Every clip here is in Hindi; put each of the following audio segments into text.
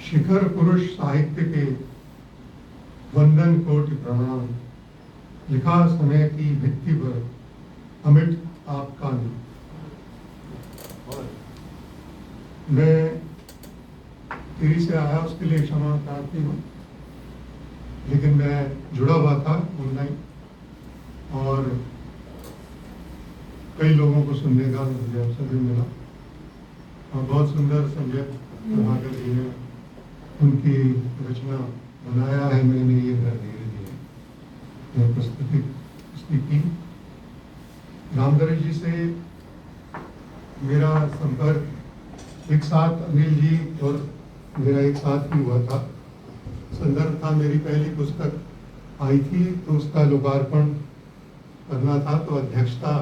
शिखर पुरुष साहित्य के वंदन कोटि प्रणाम, लिखा समय की भित्ति पर अमिट आपका नाम। मैं देरी से आया उसके लिए क्षमा प्रार्थी हूँ, लेकिन मैं जुड़ा हुआ था ऑनलाइन और कई लोगों को सुनने का मुझे अवसर भी मिला और बहुत सुंदर संजय प्रभाकर जी ने उनकी रचना बनाया है। मैंने ये घर धीरे धीरे प्रस्तुति उसकी की। रामधरी जी से मेरा संपर्क एक साथ अनिल जी और मेरा एक साथ ही हुआ था। संदर्भ था मेरी पहली पुस्तक आई थी तो उसका लोकार्पण करना था, तो अध्यक्षता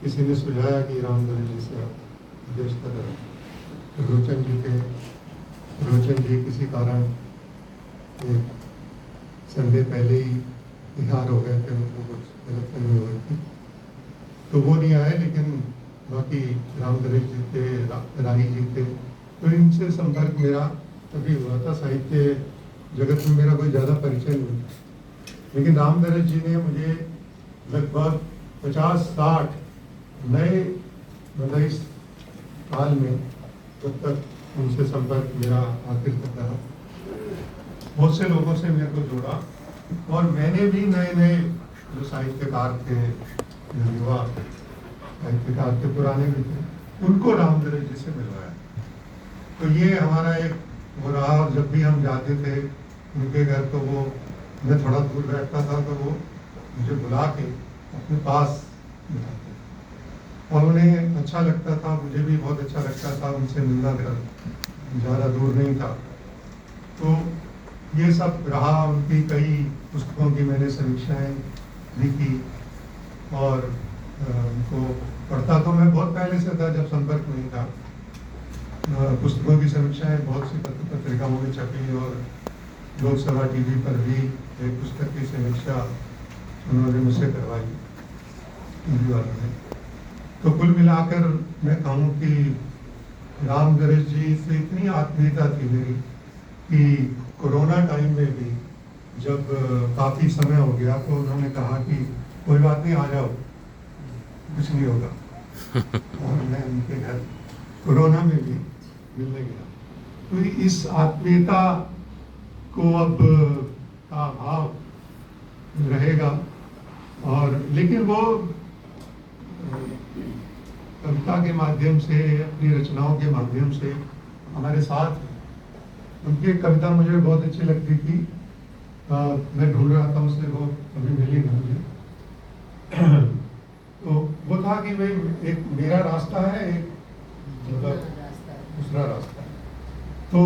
किसी ने सुझाया कि रामधरी जी से अध्यक्षता करें। तो रोचन जी किसी कारण एक संडे पहले ही बिहार हो गए थे, उनको कुछ गलतफहमी हो गई थी तो वो नहीं आए, लेकिन बाकी रामधरी जी थे, राही जी थे, तो इनसे संपर्क मेरा तभी हुआ था। साहित्य जगत में मेरा कोई ज़्यादा परिचय नहीं था, लेकिन रामधरी जी ने मुझे लगभग 50-60 नए मतलब इस काल में जब तक उनसे संपर्क मेरा आखिर तक रहा, बहुत से लोगों से मेरे को जोड़ा और मैंने भी नए नए जो साहित्यकार थे, जो युवा साहित्यकार थे, पुराने भी थे, उनको रामधरी जी से मिलवाया। तो ये हमारा एक वो रहा। और जब भी हम जाते थे उनके घर तो वो, मैं थोड़ा दूर बैठता था तो वो मुझे बुला के अपने पास बुलाते और उन्हें अच्छा लगता था, मुझे भी बहुत अच्छा लगता था उनसे मिलना। घर ज़्यादा दूर नहीं था, तो ये सब रहा। उनकी कई पुस्तकों की मैंने समीक्षाएं भी की और उनको पढ़ता तो मैं बहुत पहले से था, जब संपर्क नहीं था। पुस्तकों की समीक्षाएं बहुत सी पत्रिकाओं में छपी और लोकसभा टीवी पर भी एक पुस्तक की समीक्षा उन्होंने मुझसे करवाई टीवी वालों ने। तो कुल मिलाकर मैं कहूँ कि रामधरी जी से इतनी आत्मीयता थी मेरी कि कोरोना टाइम में भी जब काफ़ी समय हो गया तो उन्होंने कहा कि कोई बात नहीं, आ जाओ, कुछ नहीं होगा। और मैं उनके घर कोरोना में भी मिलने गया। तो इस आत्मीयता को अब का भाव रहेगा। और लेकिन वो कविता के माध्यम से, अपनी रचनाओं के माध्यम से हमारे साथ। उनकी कविता मुझे बहुत अच्छी लगती थी। मैं ढूंढ रहा था उसे, वो कभी मिली नहीं मुझे। तो वो था कि भाई एक मेरा रास्ता है, एक मतलब दूसरा रास्ता है। तो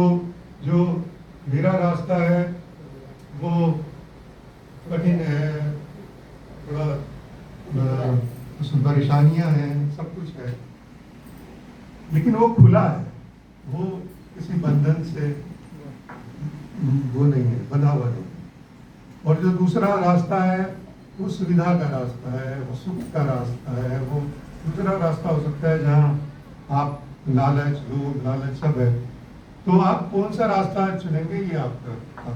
जो मेरा रास्ता है वो कठिन है, थोड़ा उसमें परेशानियां हैं, सब कुछ है, लेकिन वो खुला है, वो किसी बंधन से वो नहीं है, बंधा हुआ नहीं। और जो दूसरा रास्ता है वो सुविधा का रास्ता है, वो सुख का रास्ता है, वो दूसरा रास्ता हो सकता है जहाँ आप लालच, लोभ, लालच सब है। तो आप कौन सा रास्ता चुनेंगे ये आपका।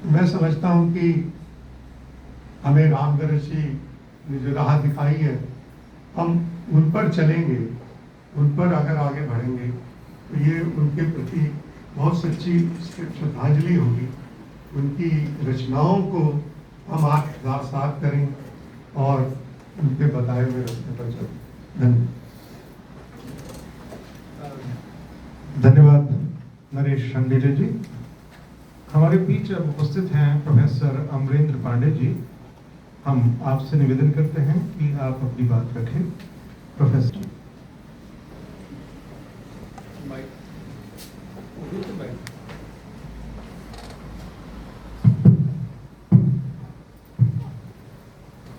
मैं समझता हूँ कि हमें रामधरी जी ने जो राह दिखाई है, हम उन पर चलेंगे, उन पर अगर आगे बढ़ेंगे तो ये उनके प्रति बहुत सच्ची श्रद्धांजलि होगी। उनकी रचनाओं को हम आत्मसात करें और उनके बताए हुए रास्ते पर चलें। धन्यवाद नरेश शंडेले जी। हमारे बीच अब उपस्थित हैं प्रोफेसर अमरेंद्र पांडे जी। हम आपसे निवेदन करते हैं कि आप अपनी बात रखें। प्रोफेसर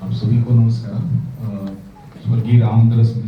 आप सभी को नमस्कार। स्वर्गीय रामधरी